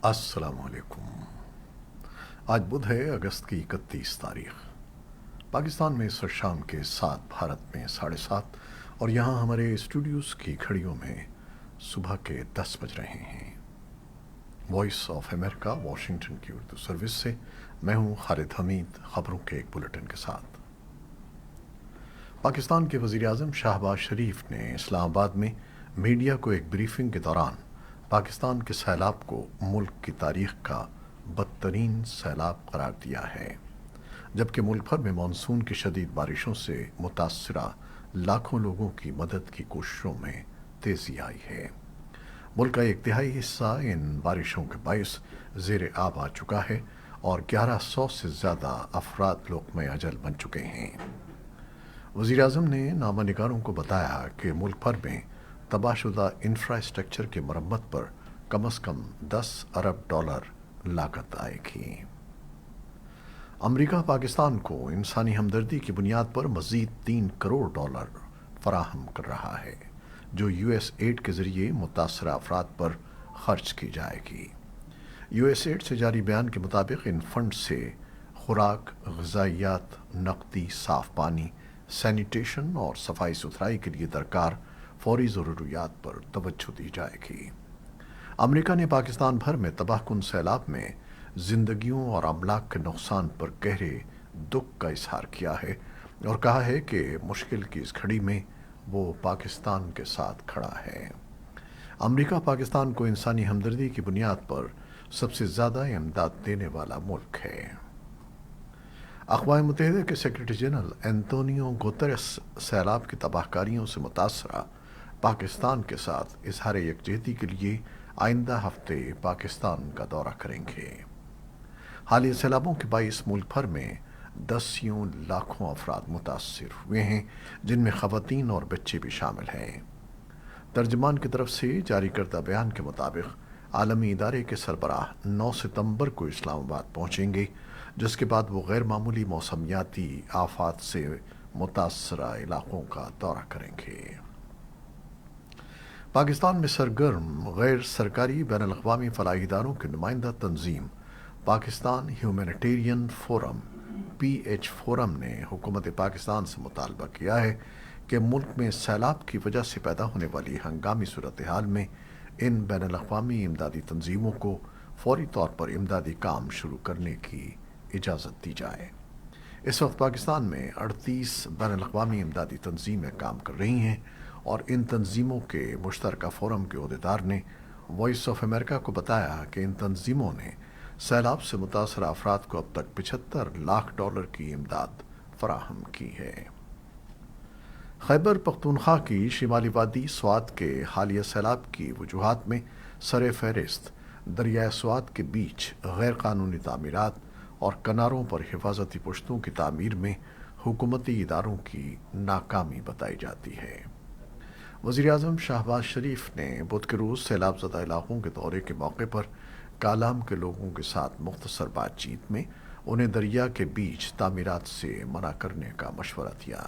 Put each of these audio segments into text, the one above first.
अस्सलाम वालेकुम। आज बुध है, अगस्त की 31 तारीख। पाकिस्तान में इस वक्त शाम के 7, भारत में 7:30 और यहाँ हमारे स्टूडियोज़ की घड़ियों में सुबह के 10 बज रहे हैं। वॉइस ऑफ अमेरिका वाशिंगटन की उर्दू सर्विस से मैं हूँ खालिद हमीद, ख़बरों के एक बुलेटिन के साथ। पाकिस्तान के वज़ीर आज़म शहबाज शरीफ ने इस्लामाबाद में मीडिया को एक ब्रीफिंग के दौरान पाकिस्तान के सैलाब को मुल्क की तारीख का बदतरीन सैलाब करार दिया है, जबकि मुल्क भर में मानसून की शदीद बारिशों से मुतासरा लाखों लोगों की मदद की कोशिशों में तेज़ी आई है। मुल्क का एक तिहाई हिस्सा इन बारिशों के बायस ज़ेर आब आ चुका है और 1100 से ज़्यादा अफराद लोकमे अजल बन चुके हैं। वज़ीर आज़म ने नामा निगारों को बताया कि मुल्क भर में तबाहशुदा इंफ्रास्ट्रक्चर की मरम्मत पर कम अज़ कम $10 अरब लागत आएगी। अमरीका पाकिस्तान को इंसानी हमदर्दी की बुनियाद पर मज़ीद $3 करोड़ फराहम कर रहा है, जो यूएस एड के ज़रिए मुतासरा अफराद पर खर्च की जाएगी। यूएस एड से जारी बयान के मुताबिक इन फंड से खुराक, ग़िज़ाइयात, नकदी, साफ़ पानी, सैनिटेशन और सफाई सुथराई के लिए दरकार फौरी ज़रूरियात पर तवज्जो दी जाएगी। अमेरिका ने पाकिस्तान भर में तबाहकुन सैलाब में ज़िंदगियों और अमलाक के नुकसान पर गहरे दुख का इजहार किया है और कहा है कि मुश्किल की इस घड़ी में वो पाकिस्तान के साथ खड़ा है। अमेरिका पाकिस्तान को इंसानी हमदर्दी की बुनियाद पर सबसे ज़्यादा इमदाद देने वाला मुल्क है। अक़वाम मुत्तहिदा के सेक्रेटरी जनरल एंटोनियो गुतेरेस सैलाब की तबाहकारियों से मुतासरा पाकिस्तान के साथ इजहार यकजहती के लिए आइंदा हफ्ते पाकिस्तान का दौरा करेंगे। हालिया सैलाबों के बाइस मुल्क भर में दसियों लाखों अफराद मुतासर हुए हैं, जिनमें ख़वातीन और बच्चे भी शामिल हैं। तर्जमान की तरफ से जारी करदा बयान के मुताबिक आलमी इदारे के सरबराह 9 सितंबर को इस्लामाबाद पहुँचेंगे, जिसके बाद वो गैर मामूली मौसमियाती आफात से मुतासरा इलाक़ों का दौरा करेंगे। पाकिस्तान में सरगर्म गैर सरकारी बैनुल अक़वामी फ़लाही इदारों की नुमाइंदा तंजीम Pakistan humanitarian forum PH forum ने हुकूमत पाकिस्तान से मुतालबा किया है कि मुल्क में सैलाब की वजह से पैदा होने वाली हंगामी सूरत हाल में इन बैनुल अक़वामी इमदादी तंजीमों को फौरी तौर पर इमदादी काम शुरू करने की इजाज़त दी जाए। इस वक्त पाकिस्तान में 38 बैनुल अक़वामी इमदादी तंजीमें काम कर रही हैं और इन तंजीमों के मुश्तरका फोरम के अहदेदार ने वॉइस ऑफ अमेरिका को बताया कि इन तंजीमों ने सैलाब से मुतासरा अफराद को अब तक $75 लाख की इमदाद फराहम की है। खैबर पख्तूनख्वा की शिमाली वादी स्वात के हालिया सैलाब की वजूहात में सर फहरिस्त दरियाए स्वात के बीच गैर कानूनी तामीरात और किनारों पर हिफाजती पुश्तों की तामीर में हुकूमती इदारों की नाकामी बताई जाती है। वज़ीर आज़म शहबाज शरीफ ने बुध के रोज़ सैलाब ज़दा इलाक़ों के दौरे के मौके पर कालाम के लोगों के साथ मुख्तसर बातचीत में उन्हें दरिया के बीच तामीरात से मना करने का मशवरा दिया।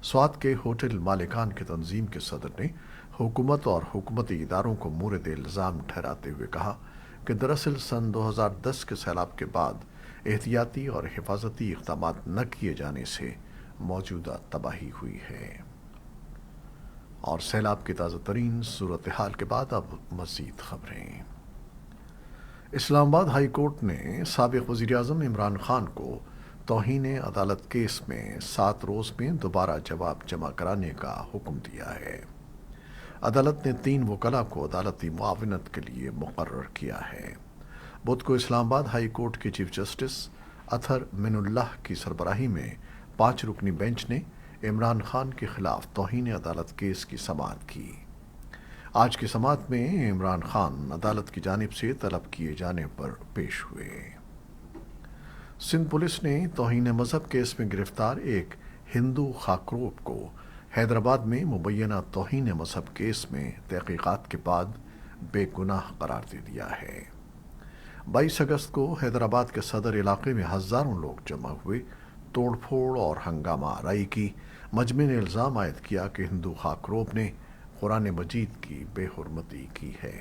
स्वात के होटल मालिकान की तंजीम के सदर ने हुकूमत और हुकूमती इदारों को मूरद इल्ज़ाम ठहराते हुए कहा कि दरअसल सन 2010 के सैलाब के बाद एहतियाती और हिफाजती इक़दाम न किए जाने से मौजूदा तबाही हुई है। और सैलाब की ताज़ा तरीन सूरत हाल के बाद अब मज़ीद ख़बरें। इस्लामाबाद हाई कोर्ट ने साबिक़ वज़ीर आज़म इमरान खान को तौहीन अदालत केस में 7 रोज़ में दोबारा जवाब जमा कराने का हुक्म दिया है। अदालत ने 3 वकला को अदालती मुआवनत के लिए मुकर्रर किया है। बुध को इस्लामाबाद हाई कोर्ट के चीफ जस्टिस अतहर मिनुल्लाह की सरबराही में 5 रुकनी बेंच ने इमरान खान के खिलाफ तौहीन अदालत केस की समाअत की। आज की समाअत में इमरान खान अदालत की जानिब से तलब किए जाने पर पेश हुए। सिंध पुलिस ने तौहीन मज़हब केस में गिरफ्तार एक हिंदू खाकरोब को हैदराबाद में मुबैना तौहीन मज़हब केस में तहक़ीक़ात के बाद बेगुनाह करार दे दिया है। 22 अगस्त को हैदराबाद के सदर इलाके में हज़ारों लोग जमा हुए, तोड़फोड़ और हंगामा आराई की। मजमे ने इल्ज़ाम आयद किया कि हिंदू खाकरोब ने कुरान मजीद की बेहुरमती की है।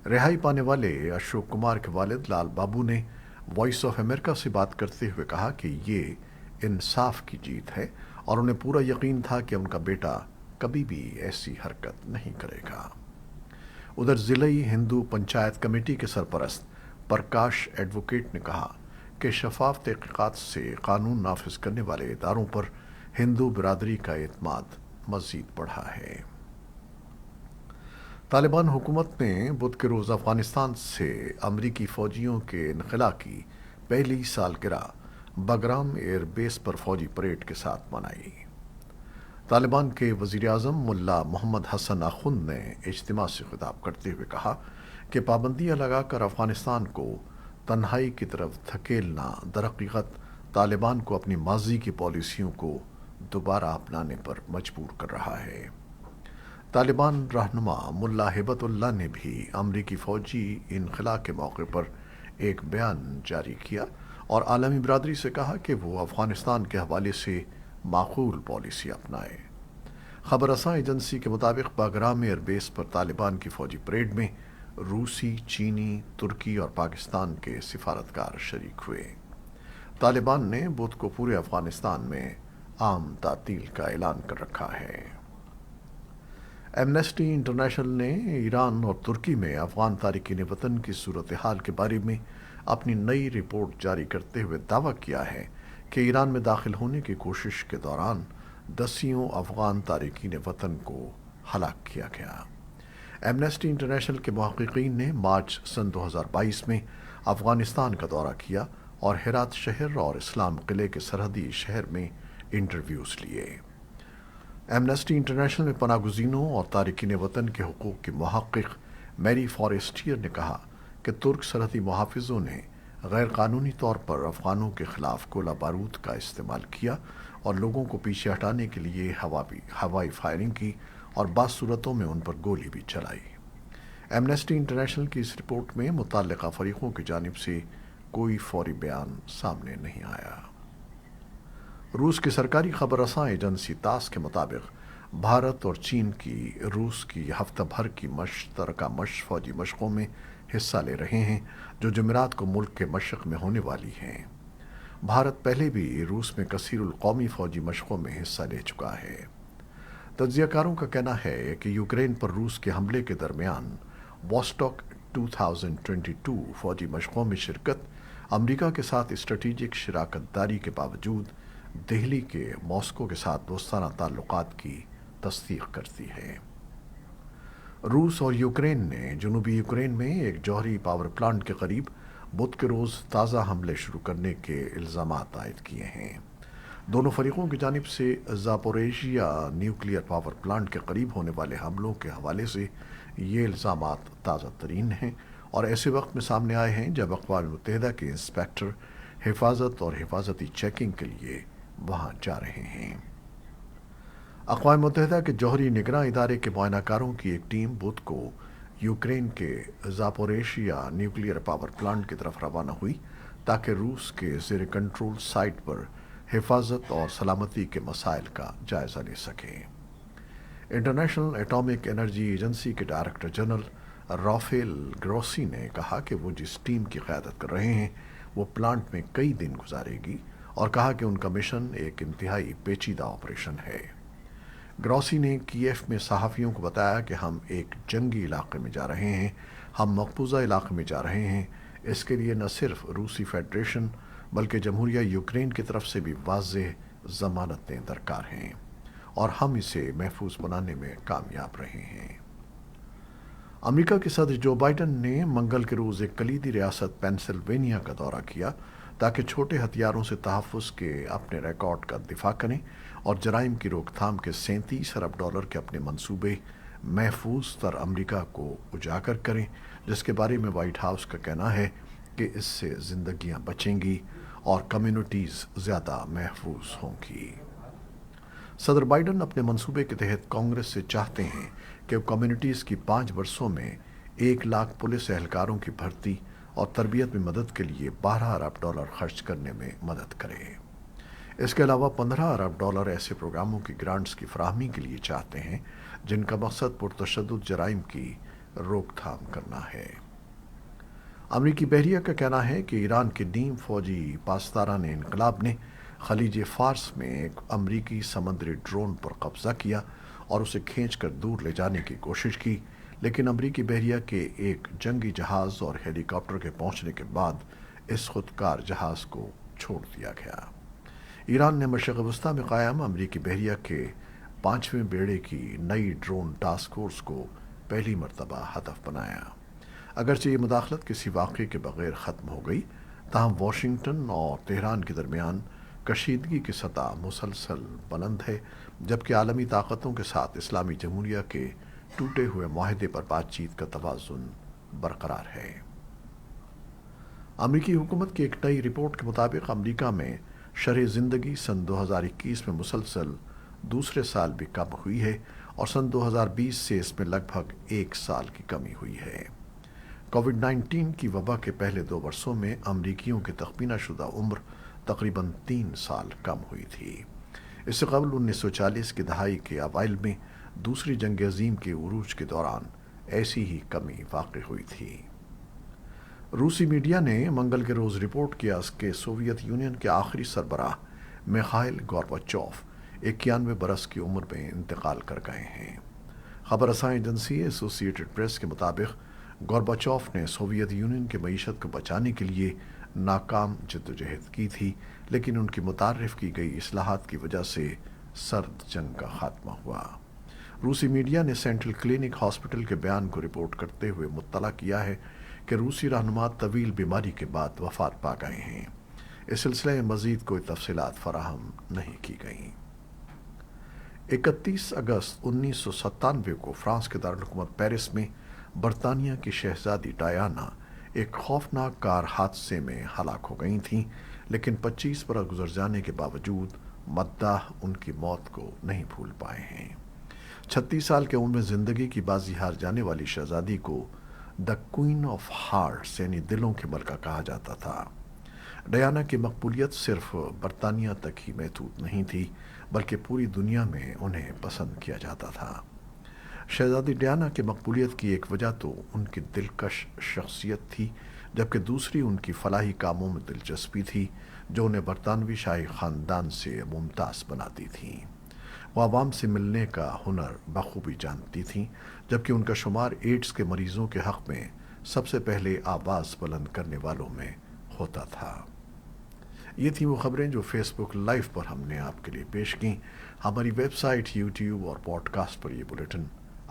रिहाई पाने वाले अशोक कुमार के वालिद लाल बाबू ने वॉइस ऑफ अमेरिका से बात करते हुए कहा कि ये इंसाफ की जीत है और उन्हें पूरा यकीन था कि उनका बेटा कभी भी ऐसी हरकत नहीं करेगा। उधर ज़िली हिंदू पंचायत कमेटी के सरपरस्त प्रकाश एडवोकेट ने कहा कि शफाफ तहकीकात से कानून नाफिज करने वाले इदारों पर हिंदू बिरादरी का एतमाद मज़ीद बढ़ा है। तालिबान हुकूमत ने बुध के रोज़ अफ़गानिस्तान से अमरीकी फ़ौजियों के इनखला की पहली सालगिरह बगराम एयर बेस पर फ़ौजी परेड के साथ मनाई। तालिबान के वज़ीर आज़म मुल्ला मोहम्मद हसन आखुंद ने इज्तिमा से खिताब करते हुए कहा कि पाबंदियाँ लगाकर अफ़गानिस्तान को तन्हाई की तरफ धकेलना दरहकीकत तालिबान को अपनी माजी की पॉलिसियों को दोबारा अपनाने पर मजबूर कर रहा है। तालिबान रहनुमा मुल्ला हिबतुल्लाह ने भी अमरीकी फ़ौजी इनखला के मौके पर एक बयान जारी किया और आलमी बिरादरी से कहा कि वो अफ़गानिस्तान के हवाले से माकूल पॉलिसी अपनाए। खबर रसां एजेंसी के मुताबिक बागराम एयर बेस पर तालिबान की फ़ौजी परेड में रूसी, चीनी, तुर्की और पाकिस्तान के सिफारतकार शरीक हुए। तालिबान ने बुध को पूरे अफ़गानिस्तान में आम तातील का ऐलान कर रखा है। एमनेस्टी इंटरनेशनल ने ईरान और तुर्की में अफ़गान तारिकीन वतन की सूरत हाल के बारे में अपनी नई रिपोर्ट जारी करते हुए दावा किया है कि ईरान में दाखिल होने की कोशिश के दौरान दसियों अफ़गान तारिकीन वतन को हलाक किया गया। एमनेस्टी इंटरनेशनल के मुहक़्क़ीन ने मार्च सन 2022 में अफ़गानिस्तान का दौरा किया और हेरात शहर और इस्लाम किले के सरहदी शहर में इंटरव्यूज़ लिए। एमनेस्टी इंटरनेशनल में पनागुज़ीनों और तारिकीन वतन के हुकूक़ की मुहक़्क़िक़ मैरी फॉरेस्टियर ने कहा कि तुर्क सरहदी मुहाफ़िज़ों ने गैर कानूनी तौर पर अफ़गानों के ख़िलाफ़ गोला बारूद का इस्तेमाल किया और लोगों को पीछे हटाने के लिए हवाई फायरिंग की और बाज़ सूरतों में उन पर गोली भी चलाई। एमनेस्टी इंटरनेशनल की इस रिपोर्ट में मुतल्लिक़ा फ़रीक़ों की जानिब से कोई फौरी बयान सामने नहीं आया। रूस की सरकारी खबर रसां एजेंसी तास के मुताबिक भारत और चीन की रूस की हफ्ता भर की मुश्तरका फ़ौजी मशक़ों में हिस्सा ले रहे हैं जो जुमेरात को मुल्क के मशरक़ में होने वाली हैं। भारत पहले भी रूस में कसीरुल कौमी फ़ौजी मशक़ों में हिस्सा ले चुका है। तज्ज़ियाकारों का कहना है कि यूक्रेन पर रूस के हमले के दरमियान वॉस्टॉक 2022 फ़ौजी मशक़ों में शिरकत अमरीका के साथ स्ट्रेटेजिक शराकत दारी के बावजूद दिल्ली के मॉस्को के साथ दोस्ताना ताल्लुक़ात की तस्दीक़ करती है। रूस और यूक्रेन ने जनूबी यूक्रेन में एक जौहरी पावर प्लांट के करीब बुध के रोज़ ताज़ा हमले शुरू करने के इल्ज़ामात आयद किए हैं। दोनों फरीक़ों की जानिब से ज़ापोरेशिया न्यूक्लियर पावर प्लांट के करीब होने वाले हमलों के हवाले से ये इल्ज़ामात ताज़ा तरीन हैं और ऐसे वक्त में सामने आए हैं जब अक़वाम मुत्तहिदा के इंस्पेक्टर हिफाजत और हिफाजती चेकिंग के लिए वहाँ जा रहे हैं। अक़वाम मुत्तहिदा के जौहरी निगरां इदारे के मुआयनाकारों की एक टीम बुध को यूक्रेन के ज़ापोरेशिया न्यूक्लियर पावर प्लांट की तरफ रवाना हुई ताकि रूस के ज़ेर कंट्रोल साइट पर हिफाजत और सलामती के मसाइल का जायज़ा ले सके। इंटरनेशनल एटॉमिक एनर्जी एजेंसी के डायरेक्टर जनरल राफेल ग्रोसी ने कहा कि वो जिस टीम की क़यादत कर रहे हैं वो प्लांट में कई दिन गुजारेगी और कहा कि उनका मिशन एक इंतहाई पेचीदा ऑपरेशन है। ग्रोसी ने कीएफ में सहाफ़ियों को बताया कि हम एक जंगी इलाके में जा रहे हैं, हम मकबूजा इलाके में जा रहे हैं। इसके लिए न सिर्फ रूसी फेडरेशन बल्कि जमहूरिया यूक्रेन की तरफ से भी वाज़ेह ज़मानतें दरकार हैं और हम इसे महफूज बनाने में कामयाब रहे हैं। अमेरिका के सदर जो बाइडन ने मंगल के रोज़ एक कलीदी रियासत पेंसिल्वेनिया का दौरा किया ताकि छोटे हथियारों से तहफ़्फ़ुज़ के अपने रिकॉर्ड का दिफा करें और जराइम की रोकथाम के $37 अरब के अपने मंसूबे महफूज तर अमेरिका को उजागर करें, जिसके बारे में वाइट हाउस का कहना है कि इससे ज़िंदगियां बचेंगी और कम्युनिटीज़ ज़्यादा महफूज होंगी। सदर बाइडन अपने मंसूबे के तहत कांग्रेस से चाहते हैं कि वो कम्युनिटीज़ की 5 वर्षों में 1 लाख पुलिस एहलकारों की भर्ती और तरबियत में मदद के लिए $12 अरब खर्च करने में मदद करे। इसके अलावा $15 अरब ऐसे प्रोग्रामों की ग्रांट्स की फराहमी के लिए चाहते हैं जिनका मकसद पुरतशद्दुद जराइम की روک تھام کرنا ہے۔ امریکی بحریہ کا کہنا ہے کہ ایران کے نیم فوجی پاسداران انقلاب نے خلیج فارس میں ایک امریکی سمندری ڈرون پر قبضہ کیا اور اسے کھینچ کر دور لے جانے کی کوشش کی، لیکن امریکی بحریہ کے ایک جنگی جہاز اور ہیلی کاپٹر کے پہنچنے کے بعد اس خودکار جہاز کو چھوڑ دیا گیا۔ ایران نے مشرق وسطیٰ میں قائم امریکی بحریہ کے 5ویں بیڑے کی نئی ڈرون ٹاسک فورس کو پہلی مرتبہ ہدف بنایا۔ اگرچہ یہ مداخلت کسی واقعے کے بغیر ختم ہو گئی، تاہم واشنگٹن اور تہران کے درمیان کشیدگی کی سطح مسلسل بلند ہے، جبکہ عالمی طاقتوں کے ساتھ اسلامی جمہوریہ کے ٹوٹے ہوئے معاہدے پر بات چیت کا توازن برقرار ہے۔ امریکی حکومت کی ایک نئی رپورٹ کے مطابق امریکہ میں شرح زندگی سن 2021 میں مسلسل دوسرے سال بھی کم ہوئی ہے اور سن 2020 سے اس میں لگ بھگ 1 سال کی کمی ہوئی ہے۔ کووڈ-19 کی وبا کے پہلے 2 برسوں میں امریکیوں کی تخمینہ شدہ عمر تقریباً 3 سال کم ہوئی تھی۔ اس سے قبل 1940 کی دہائی کے اوائل میں دوسری جنگ عظیم کے عروج کے دوران ایسی ہی کمی واقع ہوئی تھی۔ روسی میڈیا نے منگل کے روز رپورٹ کیا کہ سوویت یونین کے آخری سربراہ میخائل گورباچوف 91 برس کی عمر میں انتقال کر گئے ہیں۔ خبر رساں ایجنسی ایسوسی ایٹڈ پریس کے مطابق گورباچوف نے سوویت یونین کی معیشت کو بچانے کے لیے ناکام جدوجہد کی تھی، لیکن ان کی متعارف کی گئی اصلاحات کی وجہ سے سرد جنگ کا خاتمہ ہوا۔ روسی میڈیا نے سینٹرل کلینک ہاسپٹل کے بیان کو رپورٹ کرتے ہوئے مطلع کیا ہے کہ روسی رہنما طویل بیماری کے بعد وفات پا گئے ہیں۔ اس سلسلے میں مزید کوئی تفصیلات فراہم نہیں کی گئیں۔ 31 اگست 1997 کو فرانس کے دارالحکومت پیرس میں برطانیہ کی شہزادی ڈایانا ایک خوفناک کار حادثے میں ہلاک ہو گئی تھیں، لیکن 25 برس گزر جانے کے باوجود مداح ان کی موت کو نہیں بھول پائے ہیں۔ 36 سال کی عمر میں زندگی کی بازی ہار جانے والی شہزادی کو دی کوئین آف ہارٹس یعنی دلوں کی ملکہ کہا جاتا تھا۔ ڈیانا کی مقبولیت صرف برطانیہ تک ہی محدود نہیں تھی، بلکہ پوری دنیا میں انہیں پسند کیا جاتا تھا۔ شہزادی ڈیانا کی مقبولیت کی ایک وجہ تو ان کی دلکش شخصیت تھی، جبکہ دوسری ان کی فلاحی کاموں میں دلچسپی تھی جو انہیں برطانوی شاہی خاندان سے ممتاز بناتی تھیں۔ وہ عوام سے ملنے کا ہنر بخوبی جانتی تھیں، جبکہ ان کا شمار ایڈز کے مریضوں کے حق میں سب سے پہلے آواز بلند کرنے والوں میں ہوتا تھا۔ یہ تھیں وہ خبریں جو فیس بک لائیو پر ہم نے آپ کے لیے پیش کیں۔ ہماری ویب سائٹ، یوٹیوب اور پوڈ کاسٹ پر یہ بلیٹن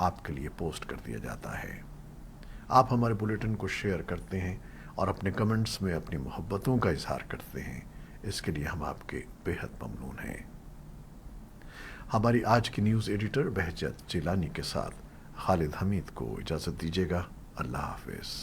آپ کے لیے پوسٹ کر دیا جاتا ہے۔ آپ ہمارے بلیٹن کو شیئر کرتے ہیں اور اپنے کمنٹس میں اپنی محبتوں کا اظہار کرتے ہیں، اس کے لیے ہم آپ کے بے حد ممنون ہیں۔ ہماری آج کی نیوز ایڈیٹر بہجت جیلانی کے ساتھ خالد حمید کو اجازت دیجیے گا۔ اللہ حافظ۔